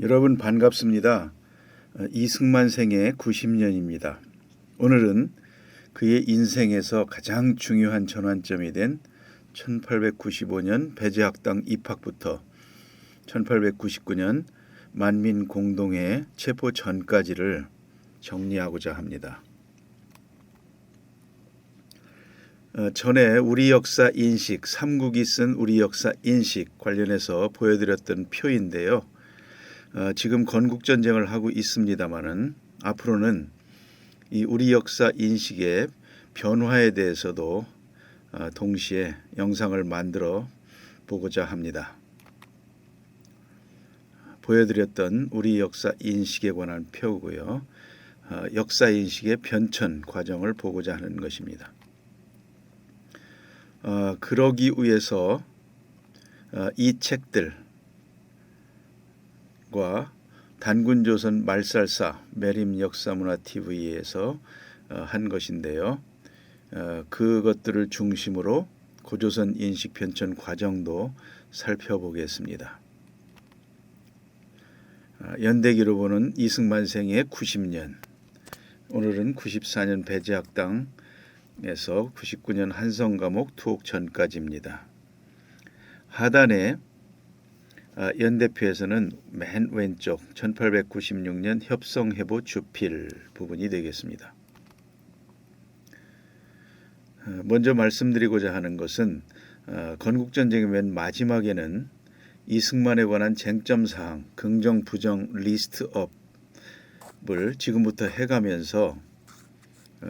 여러분 반갑습니다. 이승만 생애 90년입니다. 오늘은 그의 인생에서 가장 중요한 전환점이 된 1895년 배제학당 입학부터 1899년 만민공동회 체포 전까지를 정리하고자 합니다. 전에 우리 역사 인식, 삼국이 쓴 우리 역사 인식 관련해서 보여드렸던 표인데요. 지금 건국전쟁을 하고 있습니다마는 앞으로는 이 우리 역사 인식의 변화에 대해서도 동시에 영상을 만들어 보고자 합니다. 보여드렸던 우리 역사 인식에 관한 표고요. 역사 인식의 변천 과정을 보고자 하는 것입니다. 그러기 위해서 이 책들과 단군조선 말살사 매림역사문화TV에서 한 것인데요. 그것들을 중심으로 고조선 인식 변천 과정도 살펴보겠습니다. 연대기로 보는 이승만 생애 90년, 오늘은 94년 배제학당에서 99년 한성감옥 투옥 전까지입니다. 하단에 연대표에서는 맨 왼쪽 1896년 협성해보 주필 부분이 되겠습니다. 먼저 말씀드리고자 하는 것은 건국전쟁의 맨 마지막에는 이승만에 관한 쟁점사항, 긍정, 부정 리스트업을 지금부터 해가면서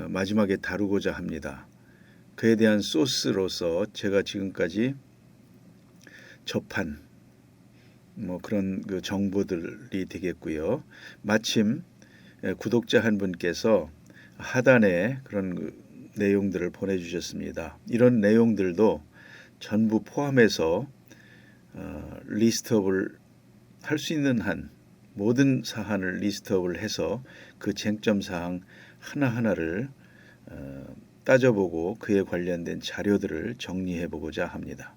마지막에 다루고자 합니다. 그에 대한 소스로서 제가 지금까지 접한 그런 정보들이 되겠고요. 마침 구독자 한 분께서 하단에 그런 내용들을 보내주셨습니다. 이런 내용들도 전부 포함해서 리스트업을 할 수 있는 한 모든 사안을 리스트업을 해서 그 쟁점 사항 하나하나를 따져보고 그에 관련된 자료들을 정리해 보고자 합니다.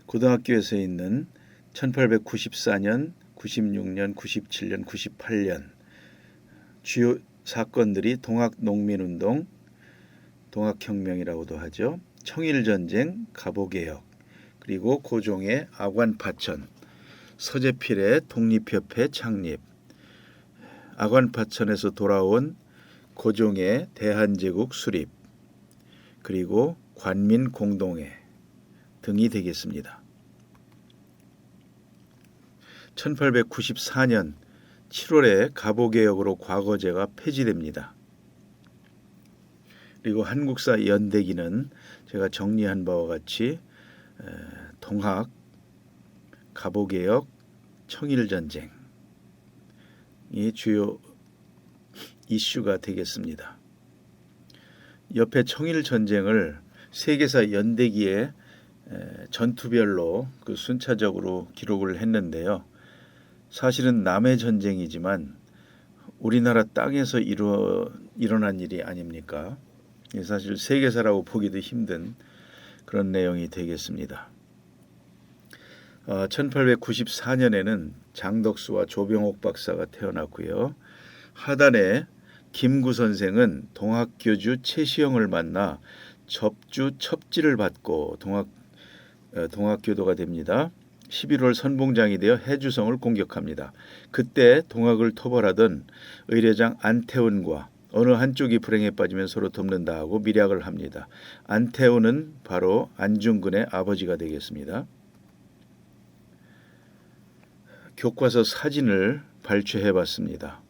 고등학교에서 있는 1894년, 96년, 97년, 98년 주요 사건들이 동학농민운동, 동학혁명이라고도 하죠. 청일전쟁, 갑오개혁, 그리고 고종의 아관파천, 서재필의 독립협회 창립, 아관파천에서 돌아온 고종의 대한제국 수립, 그리고 관민공동회 등이 되겠습니다. 1894년 7월에 갑오개혁으로 과거제가 폐지됩니다. 그리고 한국사 연대기는 제가 정리한 바와 같이 동학, 갑오개혁, 청일전쟁이 주요 이슈가 되겠습니다. 옆에 청일전쟁을 세계사 연대기에 전투별로 순차적으로 기록을 했는데요. 사실은 남의 전쟁이지만 우리나라 땅에서 일어난 일이 아닙니까? 사실 세계사라고 보기도 힘든 그런 내용이 되겠습니다. 1894년에는 장덕수와 조병옥 박사가 태어났고요. 하단에 김구 선생은 동학교주 최시영을 만나 접주 첩지를 받고 동학교도가 됩니다. 11월 선봉장이 되어 해주성을 공격합니다. 그때 동학을 토벌하던 의례장 안태운과 어느 한쪽이 불행에 빠지면 서로 돕는다 하고 밀약을 합니다. 안태운은 바로 안중근의 아버지가 되겠습니다. 교과서 사진을 발췌해 봤습니다.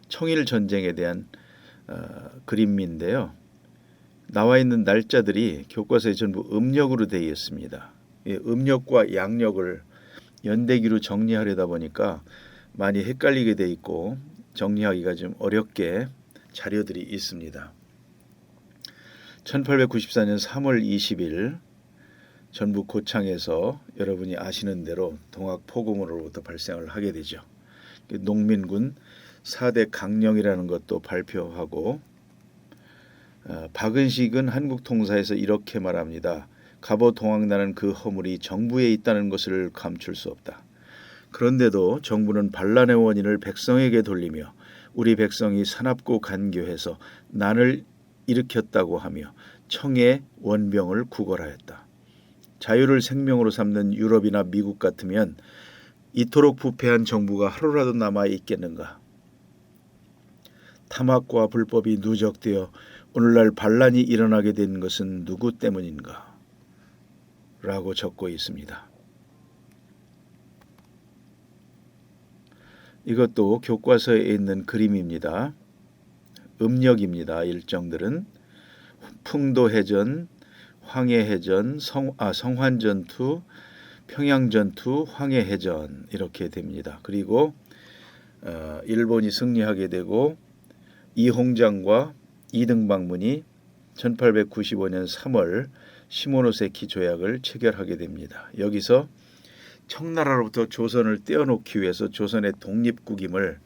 청일전쟁에 대한 그림인데요. 나와 있는 날짜들이 교과서에 전부 음력으로 되어 있습니다. 음력과 양력을 연대기로 정리하려다 보니까 많이 헷갈리게 되어 있고 정리하기가 좀 어렵게 자료들이 있습니다. 1894년 3월 20일 전북 고창에서 여러분이 아시는 대로 동학포고문으로부터 발생을 하게 되죠. 농민군 4대 강령이라는 것도 발표하고 박은식은 한국통사에서 이렇게 말합니다. 갑오 동학나는 그 허물이 정부에 있다는 것을 감출 수 없다. 그런데도 정부는 반란의 원인을 백성에게 돌리며 우리 백성이 사납고 간교해서 난을 일으켰다고 하며 청의 원병을 구걸하였다. 자유를 생명으로 삼는 유럽이나 미국 같으면 이토록 부패한 정부가 하루라도 남아 있겠는가? 탐악과 불법이 누적되어 오늘날 반란이 일어나게 된 것은 누구 때문인가? 라고 적고 있습니다. 이것도 교과서에 있는 그림입니다. 음력입니다. 일정들은 풍도해전, 황해해전, 성환전투, 평양전투, 황해해전 이렇게 됩니다. 그리고 일본이 승리하게 되고 이홍장과 이등방문이 1895년 3월 시모노세키 조약을 체결하게 됩니다. 여기서 청나라로부터 조선을 떼어놓기 위해서 조선의 독립국임을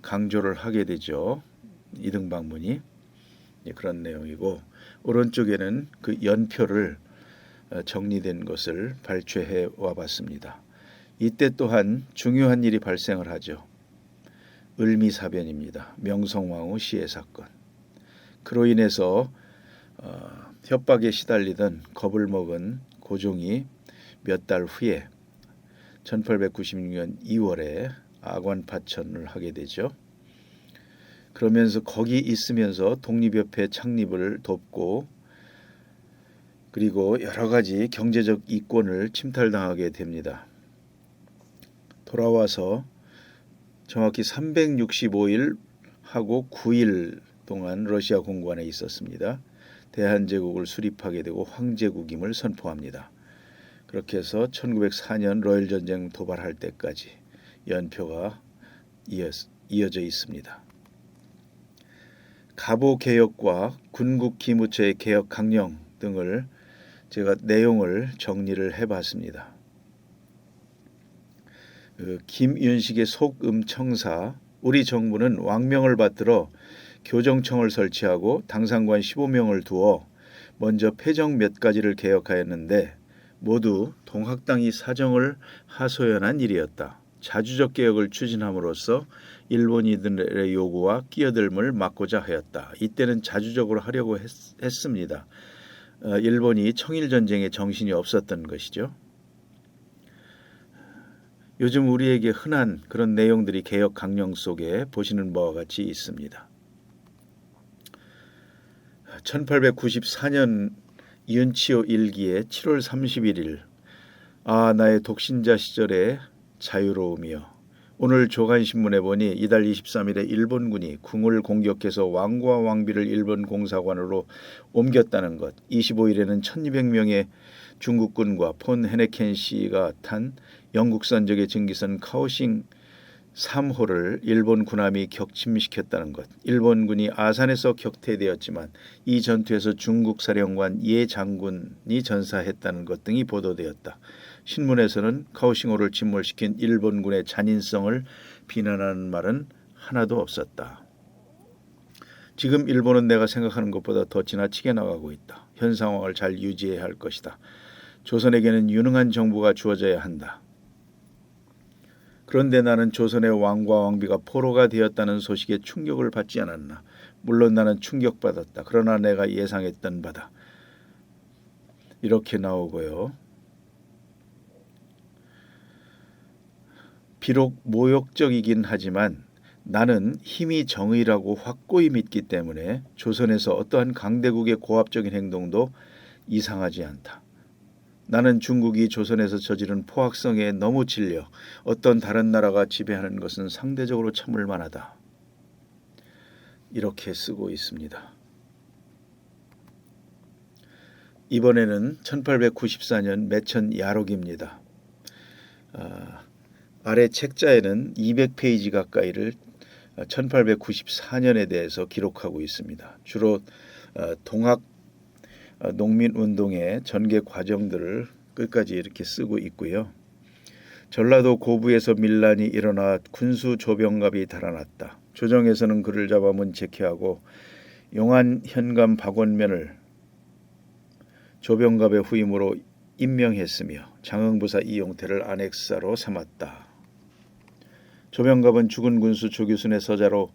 강조를 하게 되죠. 이등방문이. 그런 내용이고 오른쪽에는 그 연표를 정리된 것을 발췌해 와봤습니다. 이때 또한 중요한 일이 발생을 하죠. 을미사변입니다. 명성황후 시해 사건. 그로 인해서 협박에 시달리던 겁을 먹은 고종이 몇 달 후에 1896년 2월에 아관파천을 하게 되죠. 그러면서 거기 있으면서 독립협회 창립을 돕고 그리고 여러 가지 경제적 이권을 침탈당하게 됩니다. 돌아와서 정확히 365일 하고 9일 동안 러시아 공관에 있었습니다. 대한제국을 수립하게 되고 황제국임을 선포합니다. 그렇게 해서 1904년 러일전쟁 도발할 때까지 연표가 이어져 있습니다. 갑오개혁과 군국기무처의 개혁 강령 등을 제가 내용을 정리를 해봤습니다. 김윤식의 속음청사, 우리 정부는 왕명을 받들어 교정청을 설치하고 당상관 15명을 두어 먼저 패정 몇 가지를 개혁하였는데 모두 동학당이 사정을 하소연한 일이었다. 자주적 개혁을 추진함으로써 일본인들의 요구와 끼어들음을 막고자 하였다. 이때는 자주적으로 하려고 했습니다. 일본이 청일전쟁에 정신이 없었던 것이죠. 요즘 우리에게 흔한 그런 내용들이 개혁 강령 속에 보시는 바와 같이 있습니다. 1894년 이은치오 일기에 7월 31일 나의 독신자 시절의 자유로움이여 오늘 조간신문에 보니 이달 23일에 일본군이 궁을 공격해서 왕과 왕비를 일본 공사관으로 옮겼다는 것 25일에는 1200명의 중국군과 폰 헤네켄 씨가 탄 영국선적의 증기선 카오싱 3호를 일본 군함이 격침시켰다는 것. 일본군이 아산에서 격퇴되었지만 이 전투에서 중국 사령관 예 장군이 전사했다는 것 등이 보도되었다. 신문에서는 카오싱호를 침몰시킨 일본군의 잔인성을 비난하는 말은 하나도 없었다. 지금 일본은 내가 생각하는 것보다 더 지나치게 나가고 있다. 현 상황을 잘 유지해야 할 것이다. 조선에게는 유능한 정부가 주어져야 한다. 그런데 나는 조선의 왕과 왕비가 포로가 되었다는 소식에 충격을 받지 않았나. 물론 나는 충격받았다. 그러나 내가 예상했던 바다. 이렇게 나오고요. 비록 모욕적이긴 하지만 나는 힘이 정의라고 확고히 믿기 때문에 조선에서 어떠한 강대국의 고압적인 행동도 이상하지 않다. 나는 중국이 조선에서 저지른 포악성에 너무 질려 어떤 다른 나라가 지배하는 것은 상대적으로 참을 만하다. 이렇게 쓰고 있습니다. 이번에는 1894년 매천 야록입니다. 아래 책자에는 200페이지 가까이를 1894년에 대해서 기록하고 있습니다. 주로 동학 농민운동의 전개 과정들을 끝까지 이렇게 쓰고 있고요. 전라도 고부에서 밀란이 일어나 군수 조병갑이 달아났다. 조정에서는 그를 잡아 문책해하고 용안 현감 박원면을 조병갑의 후임으로 임명했으며 장흥부사 이용태를 안핵사로 삼았다. 조병갑은 죽은 군수 조규순의 서자로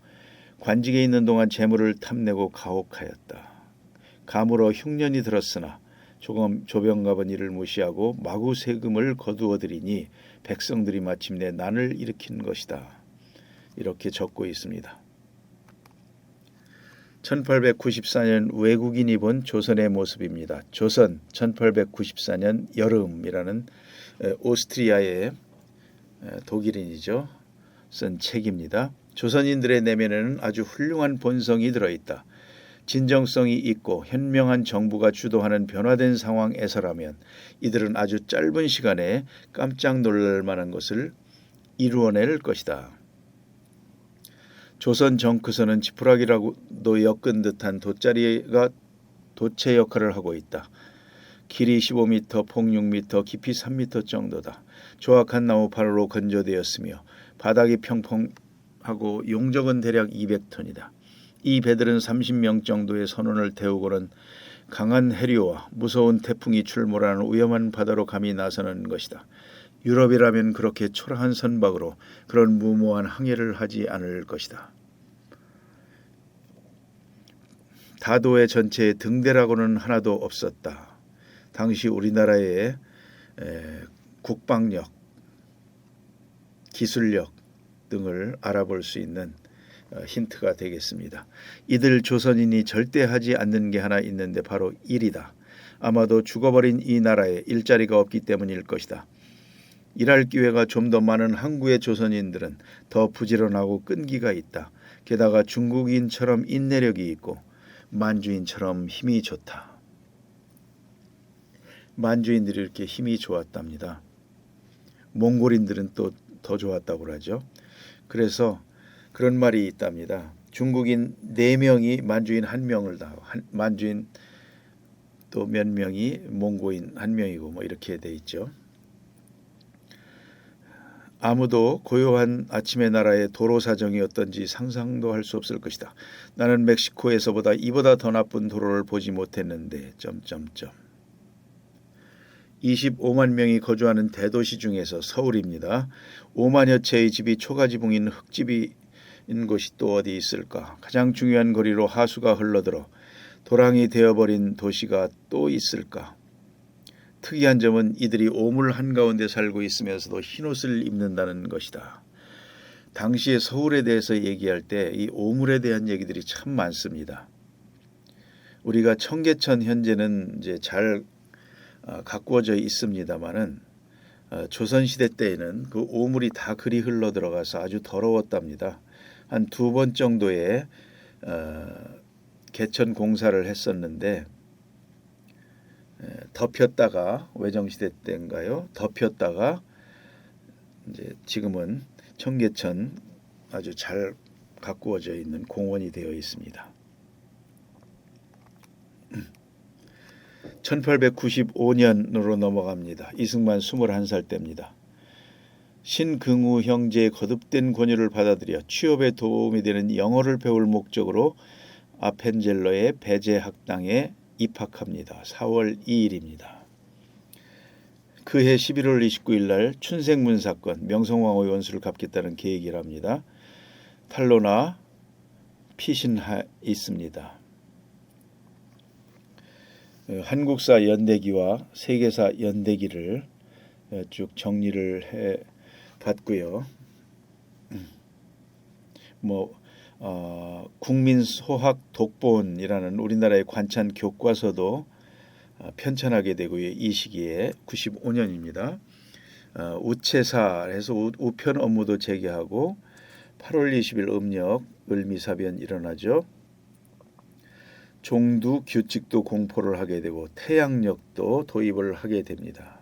관직에 있는 동안 재물을 탐내고 가혹하였다. 가물어 흉년이 들었으나 조병갑은 이를 무시하고 마구 세금을 거두어들이니 백성들이 마침내 난을 일으킨 것이다. 이렇게 적고 있습니다. 1894년 외국인이 본 조선의 모습입니다. 조선 1894년 여름이라는 오스트리아의 독일인이죠. 쓴 책입니다. 조선인들의 내면에는 아주 훌륭한 본성이 들어있다. 진정성이 있고 현명한 정부가 주도하는 변화된 상황에서라면 이들은 아주 짧은 시간에 깜짝 놀랄 만한 것을 이루어낼 것이다. 조선 정크선은 지푸라기라고도 엮은 듯한 돗자리가 도체 역할을 하고 있다. 길이 15m, 폭 6m, 깊이 3m 정도다. 조악한 나무파로 건조되었으며 바닥이 평평하고 용적은 대략 200톤이다. 이 배들은 30명 정도의 선원을 태우고는 강한 해류와 무서운 태풍이 출몰하는 위험한 바다로 감히 나서는 것이다. 유럽이라면 그렇게 초라한 선박으로 그런 무모한 항해를 하지 않을 것이다. 다도해 전체에 등대라고는 하나도 없었다. 당시 우리나라의 국방력, 기술력 등을 알아볼 수 있는 힌트가 되겠습니다. 이들 조선인이 절대 하지 않는 게 하나 있는데 바로 일이다. 아마도 죽어버린 이 나라에 일자리가 없기 때문일 것이다. 일할 기회가 좀 더 많은 항구의 조선인들은 더 부지런하고 끈기가 있다. 게다가 중국인처럼 인내력이 있고 만주인처럼 힘이 좋다. 만주인들이 이렇게 힘이 좋았답니다. 몽골인들은 또 더 좋았다고 그러죠. 그래서 그런 말이 있답니다. 중국인 4명이 만주인 1명을 다 만주인 또 몇 명이 몽고인 1명이고 뭐 이렇게 돼 있죠. 아무도 고요한 아침의 나라의 도로 사정이 어떤지 상상도 할 수 없을 것이다. 나는 멕시코에서보다 이보다 더 나쁜 도로를 보지 못했는데 25만 명이 거주하는 대도시 중에서 서울입니다. 5만여 채의 집이 초가지붕인 흙집인 곳이 또 어디 있을까? 가장 중요한 거리로 하수가 흘러들어 도랑이 되어버린 도시가 또 있을까? 특이한 점은 이들이 오물 한가운데 살고 있으면서도 흰옷을 입는다는 것이다. 당시에 서울에 대해서 얘기할 때 이 오물에 대한 얘기들이 참 많습니다. 우리가 청계천 현재는 이제 잘 가꾸어져 있습니다만은 조선시대 때에는 그 오물이 다 그리 흘러 들어가서 아주 더러웠답니다. 한 2번 정도의 개천 공사를 했었는데 덮였다가 외정시대 때인가요? 덮였다가 이제 지금은 청계천 아주 잘 가꾸어져 있는 공원이 되어 있습니다. 1895년으로 넘어갑니다. 이승만 21살 때입니다. 신긍우 형제의 거듭된 권유를 받아들여 취업에 도움이 되는 영어를 배울 목적으로 아펜젤러의 배제학당에 입학합니다. 4월 2일입니다. 그해 11월 29일 날 춘생문 사건, 명성황후의 원수를 갚겠다는 계획이랍니다. 탄로나 피신하 있습니다. 한국사 연대기와 세계사 연대기를 쭉 정리를 해 봤고요. 국민소학 독본이라는 우리나라의 관찬 교과서도 편찬하게 되고요. 이 시기에 95년입니다. 우체사에서 우편 업무도 재개하고 8월 20일 음력 을미사변 일어나죠. 종두 규칙도 공포를 하게 되고 태양력도 도입을 하게 됩니다.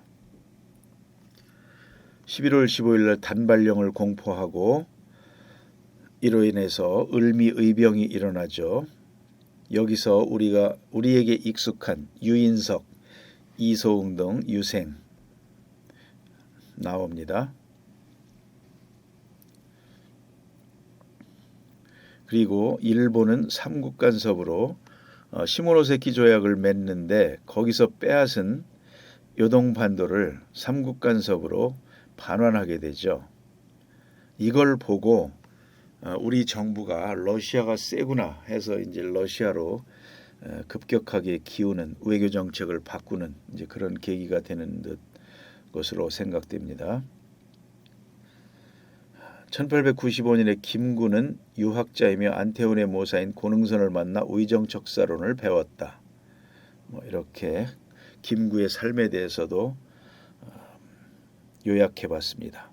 11월 15일 날 단발령을 공포하고 이로 인해서 을미의병이 일어나죠. 여기서 우리에게 익숙한 유인석, 이소흥 등 유생 나옵니다. 그리고 일본은 삼국간섭으로 시모노세키 조약을 맺는데 거기서 빼앗은 요동반도를 삼국간섭으로 반환하게 되죠. 이걸 보고 우리 정부가 러시아가 세구나 해서 이제 러시아로 급격하게 기우는 외교 정책을 바꾸는 이제 그런 계기가 되는 것으로 생각됩니다. 1895년에 김구는 유학자이며 안태훈의 모사인 고능선을 만나 의정척사론을 배웠다. 이렇게 김구의 삶에 대해서도 요약해봤습니다.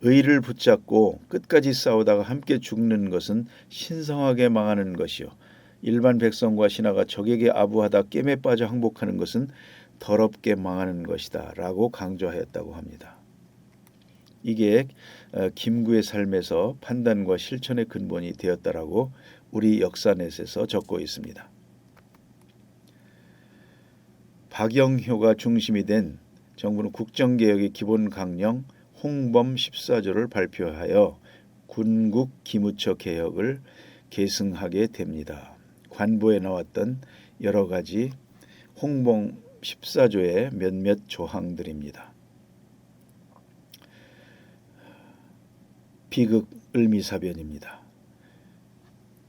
의를 붙잡고 끝까지 싸우다가 함께 죽는 것은 신성하게 망하는 것이요 일반 백성과 신하가 적에게 아부하다 깸에 빠져 항복하는 것은 더럽게 망하는 것이다 라고 강조하였다고 합니다. 이게 김구의 삶에서 판단과 실천의 근본이 되었다라고 우리 역사넷에서 적고 있습니다. 박영효가 중심이 된 정부는 국정개혁의 기본 강령 홍범 14조를 발표하여 군국 기무처 개혁을 계승하게 됩니다. 관보에 나왔던 여러 가지 홍범 14조의 몇몇 조항들입니다. 비극 을미사변입니다.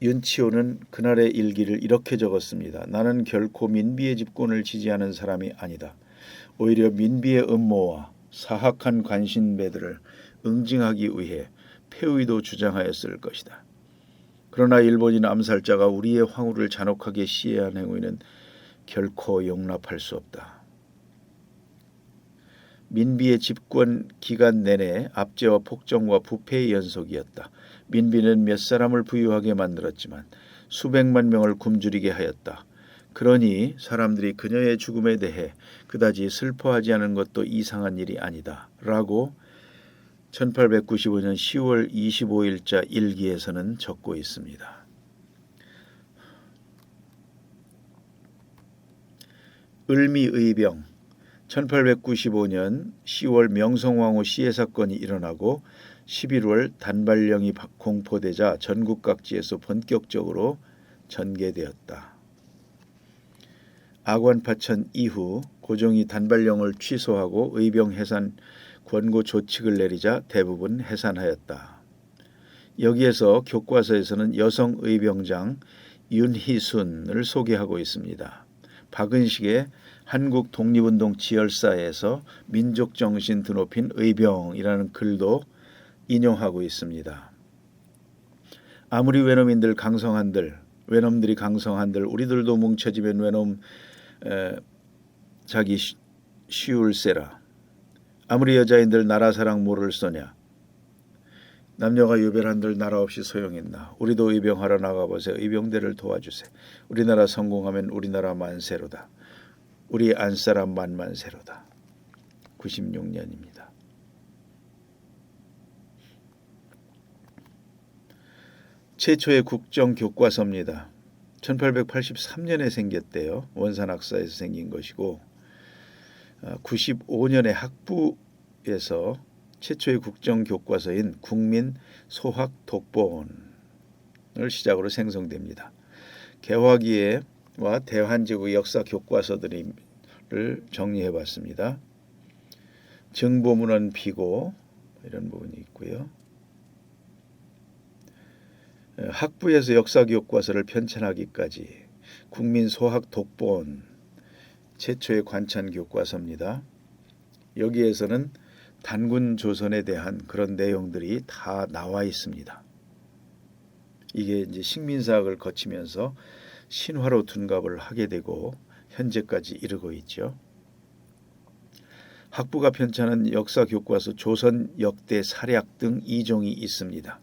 윤치호는 그날의 일기를 이렇게 적었습니다. 나는 결코 민비의 집권을 지지하는 사람이 아니다. 오히려 민비의 음모와 사악한 관신배들을 응징하기 위해 폐위도 주장하였을 것이다. 그러나 일본인 암살자가 우리의 황후를 잔혹하게 시해한 행위는 결코 용납할 수 없다. 민비의 집권 기간 내내 압제와 폭정과 부패의 연속이었다. 민비는 몇 사람을 부유하게 만들었지만 수백만 명을 굶주리게 하였다. 그러니 사람들이 그녀의 죽음에 대해 그다지 슬퍼하지 않은 것도 이상한 일이 아니다. 라고 1895년 10월 25일자 일기에서는 적고 있습니다. 을미의병 1895년 10월 명성황후 시해 사건이 일어나고 11월 단발령이 공포되자 전국 각지에서 본격적으로 전개되었다. 아관파천 이후 고종이 단발령을 취소하고 의병 해산 권고 조칙을 내리자 대부분 해산하였다. 여기에서 교과서에서는 여성 의병장 윤희순을 소개하고 있습니다. 박은식의 한국 독립운동 지열사에서 민족정신 드높인 의병이라는 글도 인용하고 있습니다. 아무리 외놈들이 강성한들 우리들도 뭉쳐지면 외놈 자기 쉬울세라. 아무리 여자인들 나라 사랑 모를 소냐. 남녀가 유별한들 나라 없이 소용있나. 우리도 의병하러 나가보세. 의병대를 도와주세. 우리나라 성공하면 우리나라 만세로다. 우리 안사람 만만세로다. 96년입니다. 최초의 국정교과서입니다. 1883년에 생겼대요. 원산학사에서 생긴 것이고 95년에 학부에서 최초의 국정교과서인 국민소학독본을 시작으로 생성됩니다. 개화기와 대한제국 역사 교과서들을 정리해봤습니다. 정보문헌 비고 이런 부분이 있고요. 학부에서 역사교과서를 편찬하기까지 국민소학독본 최초의 관찬교과서입니다. 여기에서는 단군 조선에 대한 그런 내용들이 다 나와 있습니다. 이게 이제 식민사학을 거치면서 신화로 둔갑을 하게 되고 현재까지 이르고 있죠. 학부가 편찬한 역사교과서 조선 역대 사략 등 2종이 있습니다.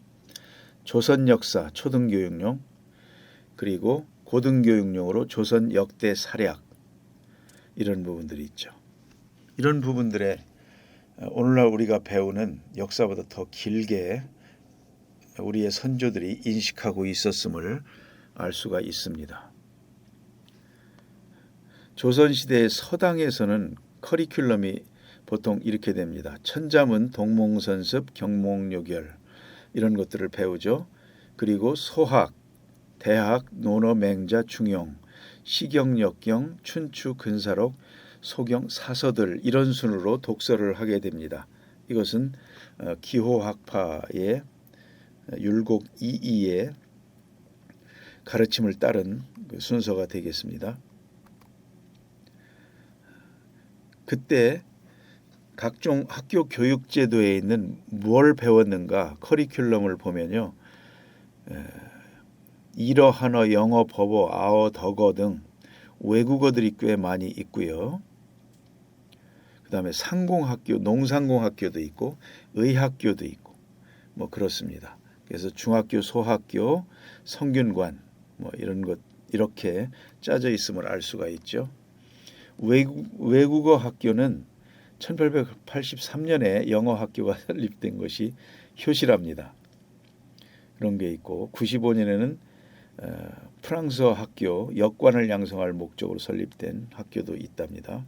조선 역사 초등교육용 그리고 고등교육용으로 조선 역대 사략 이런 부분들이 있죠. 이런 부분들에 오늘날 우리가 배우는 역사보다 더 길게 우리의 선조들이 인식하고 있었음을 알 수가 있습니다. 조선시대의 서당에서는 커리큘럼이 보통 이렇게 됩니다. 천자문, 동몽선습, 경몽요결 이런 것들을 배우죠. 그리고 소학, 대학, 논어, 맹자, 중용, 시경, 역경, 춘추, 근사록, 소경, 사서들 이런 순으로 독서를 하게 됩니다. 이것은 기호학파의 율곡 이이의 가르침을 따른 그 순서가 되겠습니다. 그때 각종 학교 교육 제도에 있는 뭘 배웠는가 커리큘럼을 보면요. 일어, 한어, 영어, 법어, 아어, 덕어 등 외국어들이 꽤 많이 있고요. 그 다음에 상공학교, 농상공학교도 있고 의학교도 있고 뭐 그렇습니다. 그래서 중학교, 소학교, 성균관 뭐 이런 것 이렇게 짜져 있음을 알 수가 있죠. 외국어 학교는 1883년에 영어 학교가 설립된 것이 효시랍니다. 그런 게 있고 95년에는 프랑스어 학교 역관을 양성할 목적으로 설립된 학교도 있답니다.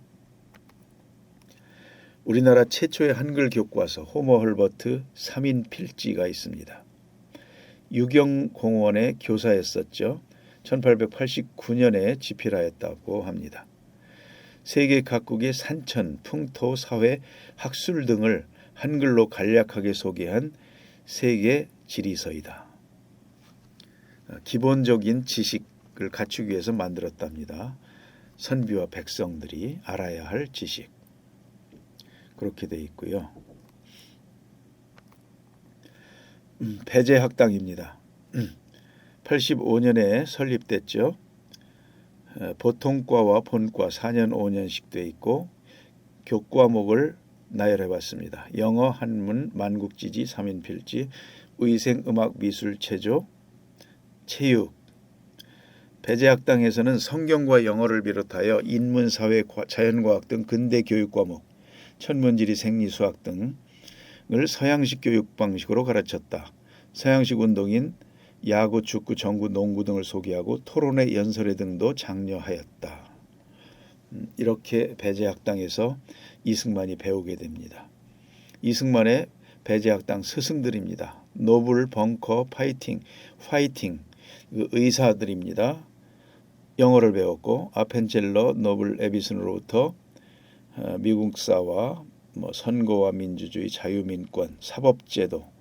우리나라 최초의 한글 교과서 호머 헐버트 3인 필지가 있습니다. 유경공원의 교사였었죠. 1889년에 집필하였다고 합니다. 세계 각국의 산천, 풍토, 사회, 학술 등을 한글로 간략하게 소개한 세계 지리서이다. 기본적인 지식을 갖추기 위해서 만들었답니다. 선비와 백성들이 알아야 할 지식. 그렇게 돼 있고요. 배제학당입니다. 85년에 설립됐죠. 보통과와 본과 4년 5년씩 돼 있고 교과목을 나열해봤습니다. 영어, 한문, 만국지지, 3인 필지, 의생, 음악, 미술, 체조, 체육. 배제학당에서는 성경과 영어를 비롯하여 인문, 사회, 자연과학 등 근대 교육 과목, 천문지리, 생리, 수학 등을 서양식 교육 방식으로 가르쳤다. 서양식 운동인 야구, 축구, 정구, 농구 등을 소개하고 토론회, 연설회 등도 장려하였다. 이렇게 배제학당에서 이승만이 배우게 됩니다. 이승만의 배제학당 스승들입니다. 노블, 벙커, 파이팅, 의사들입니다. 영어를 배웠고 아펜젤러, 노블, 에비슨으로부터 미국사와 선거와 민주주의, 자유민권, 사법제도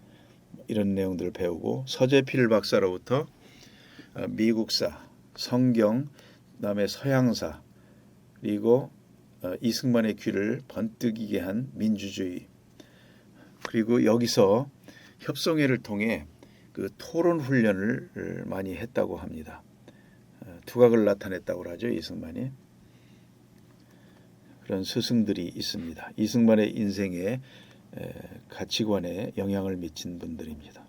이런 내용들을 배우고 서재필 박사로부터 미국사, 성경, 그다음에 서양사 그리고 이승만의 귀를 번뜩이게 한 민주주의 그리고 여기서 협성회를 통해 그 토론 훈련을 많이 했다고 합니다. 두각을 나타냈다고 하죠. 이승만이. 그런 스승들이 있습니다. 이승만의 인생에 가치관에 영향을 미친 분들입니다.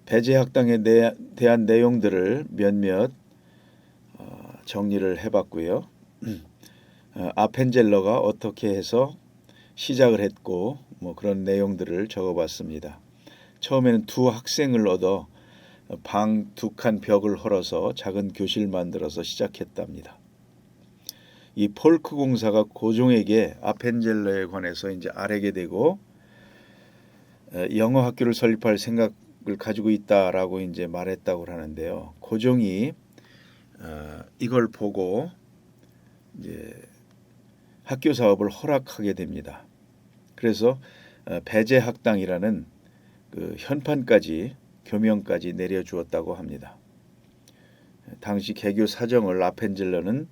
배제학당에 대한 내용들을 몇몇 정리를 해봤고요. 아펜젤러가 어떻게 해서 시작을 했고 뭐 그런 내용들을 적어봤습니다. 처음에는 두 학생을 얻어 방 2칸 벽을 헐어서 작은 교실 만들어서 시작했답니다. 이 폴크 공사가 고종에게 아펜젤러에 관해서 이제 알게 되고 영어 학교를 설립할 생각을 가지고 있다라고 이제 말했다고 하는데요. 고종이 이걸 보고 이제 학교 사업을 허락하게 됩니다. 그래서 배제학당이라는 그 현판까지 교명까지 내려주었다고 합니다. 당시 개교 사정을 아펜젤러는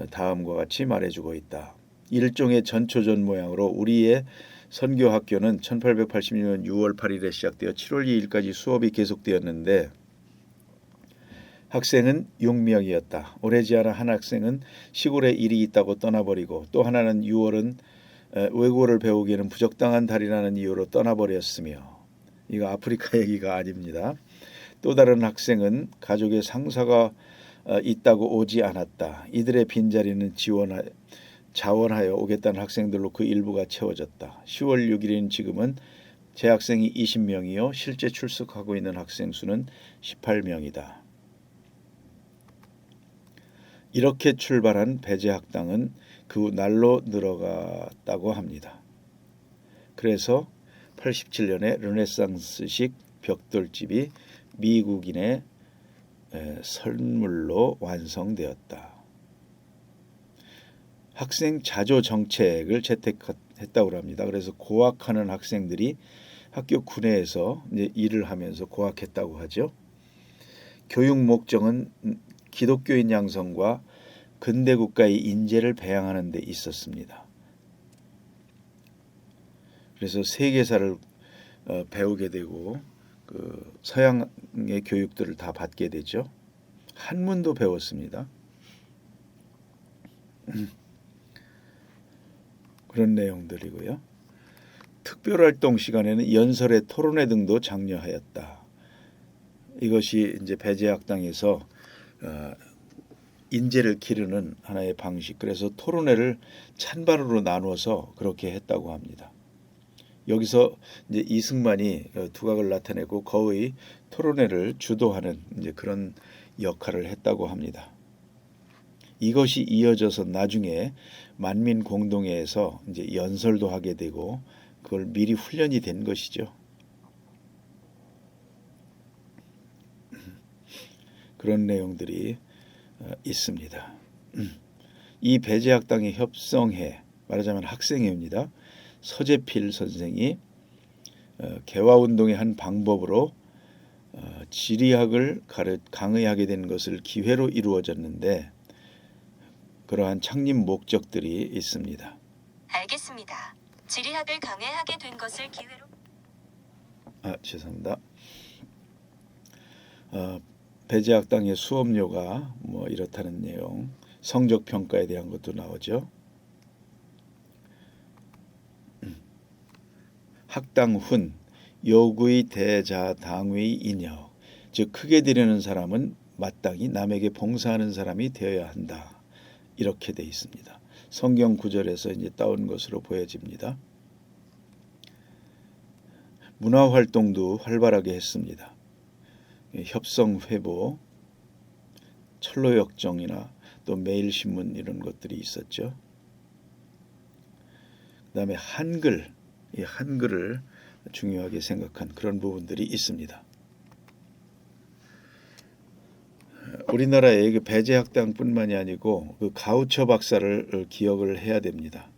다음과 같이 말해주고 있다. 일종의 전초전 모양으로 우리의 선교학교는 1886년 6월 8일에 시작되어 7월 2일까지 수업이 계속되었는데 학생은 6명이었다. 오래지 않아 한 학생은 시골에 일이 있다고 떠나버리고 또 하나는 6월은 외국어를 배우기에는 부적당한 달이라는 이유로 떠나버렸으며 이거 아프리카 얘기가 아닙니다. 또 다른 학생은 가족의 상사가 있다고 오지 않았다. 이들의 빈자리는 자원하여 오겠다는 학생들로 그 일부가 채워졌다. 10월 6일인 지금은 재학생이 20명이요. 실제 출석하고 있는 학생 수는 18명이다. 이렇게 출발한 배제학당은 그 날로 늘어갔다고 합니다. 그래서 87년에 르네상스식 벽돌집이 미국인의 선물로 완성되었다. 학생 자조 정책을 채택했다고 합니다. 그래서 고학하는 학생들이 학교 구내에서 이제 일을 하면서 고학했다고 하죠. 교육 목적은 기독교인 양성과 근대 국가의 인재를 배양하는 데 있었습니다. 그래서 세계사를 배우게 되고 그 서양의 교육들을 다 받게 되죠. 한문도 배웠습니다. 그런 내용들이고요. 특별활동 시간에는 연설회, 토론회 등도 장려하였다. 이것이 이제 배제학당에서 인재를 기르는 하나의 방식. 그래서 토론회를 찬반으로 나누어서 그렇게 했다고 합니다. 여기서 이제 이승만이 두각을 나타내고 거의 토론회를 주도하는 이제 그런 역할을 했다고 합니다. 이것이 이어져서 나중에 만민공동회에서 이제 연설도 하게 되고 그걸 미리 훈련이 된 것이죠. 그런 내용들이 있습니다. 이 배제학당의 협성회, 말하자면 학생회입니다. 서재필 선생이 개화운동의 한 방법으로 지리학을 강의하게 된 것을 기회로 이루어졌는데 그러한 창립 목적들이 있습니다. 알겠습니다. 지리학을 강의하게 된 것을 기회로. 죄송합니다. 배제학당의 수업료가 뭐 이렇다는 내용, 성적 평가에 대한 것도 나오죠. 학당훈, 요구의 대자당의 인역, 즉 크게 드리는 사람은 마땅히 남에게 봉사하는 사람이 되어야 한다. 이렇게 돼 있습니다. 성경 구절에서 이제 따온 것으로 보여집니다. 문화 활동도 활발하게 했습니다. 협성회보, 철로역정이나 또 매일신문 이런 것들이 있었죠. 그 다음에 한글, 이 한글을 중요하게 생각한 그런 부분들이 있습니다. 우리나라의 배제학당뿐만이 아니고 그 가우처 박사를 기억을 해야 됩니다.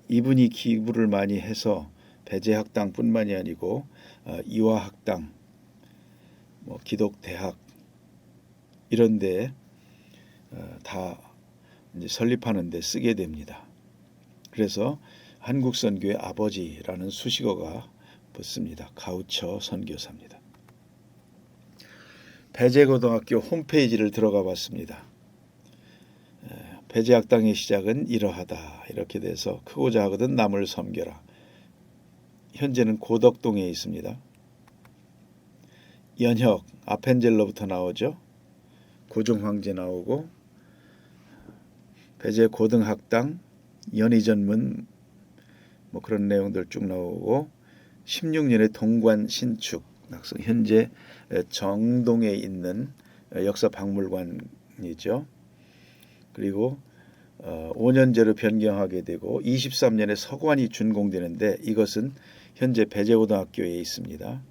이분이 기부를 많이 해서 배제학당뿐만이 아니고 이화학당, 뭐 기독대학 이런데 다 이제 설립하는 데 쓰게 됩니다. 그래서 한국 선교의 아버지라는 수식어가 붙습니다. 가우처 선교사입니다. 배제고등학교 홈페이지를 들어가 봤습니다. 배제학당의 시작은 이러하다. 이렇게 돼서 크고 작거든 남을 섬겨라. 현재는 고덕동에 있습니다. 연혁, 아펜젤러부터 나오죠. 고종황제 나오고 배제고등학당, 연희전문 뭐 그런 내용들 쭉 나오고 16년에 동관 신축 낙성, 현재 정동에 있는 역사박물관이죠. 그리고 5년제로 변경하게 되고 23년에 서관이 준공되는데 이것은 현재 배제고등학교에 있습니다.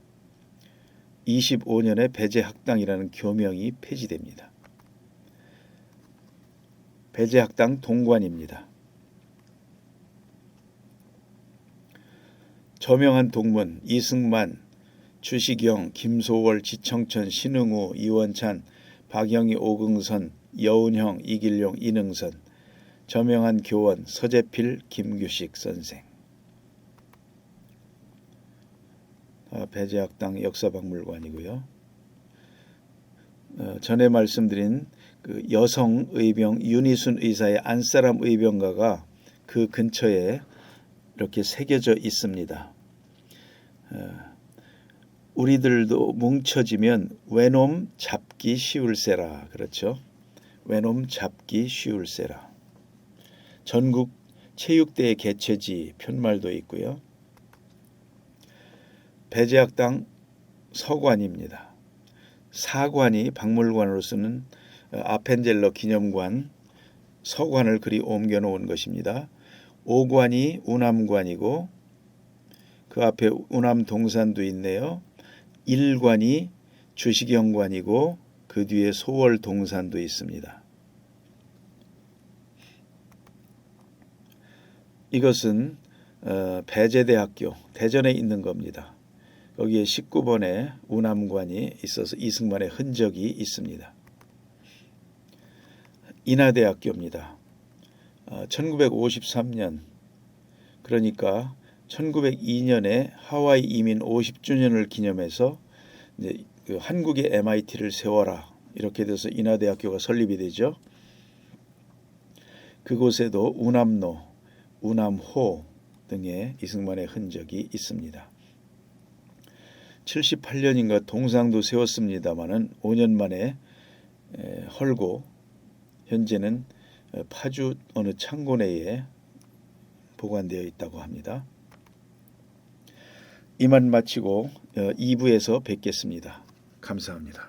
25년에 배제학당이라는 교명이 폐지됩니다. 배제학당 동관입니다. 저명한 동문 이승만, 주시경, 김소월, 지청천, 신흥우, 이원찬, 박영희, 오긍선, 여운형, 이길용, 이능선, 저명한 교원 서재필, 김규식 선생. 배제학당 역사박물관이고요. 전에 말씀드린 그 여성 의병 윤희순 의사의 안사람 의병가가 그 근처에 이렇게 새겨져 있습니다. 우리들도 뭉쳐지면 외놈 잡기 쉬울세라. 그렇죠? 외놈 잡기 쉬울세라. 전국 체육대회 개최지 편말도 있고요. 배제학당 서관입니다. 사관이 박물관으로 쓰는 아펜젤러 기념관 서관을 그리 옮겨 놓은 것입니다. 5관이 우남관이고 그 앞에 우남 동산도 있네요. 일관이 주식영관이고 그 뒤에 소월 동산도 있습니다. 이것은 배제대학교 대전에 있는 겁니다. 거기에 19번에 우남관이 있어서 이승만의 흔적이 있습니다. 인하대학교입니다. 1953년 그러니까 1902년에 하와이 이민 50주년을 기념해서 이제 그 한국의 MIT를 세워라 이렇게 돼서 인하대학교가 설립이 되죠. 그곳에도 우남로, 우남호 등의 이승만의 흔적이 있습니다. 78년인가 동상도 세웠습니다마는 5년 만에 헐고 현재는 파주 어느 창고 내에 보관되어 있다고 합니다. 이만 마치고 2부에서 뵙겠습니다. 감사합니다.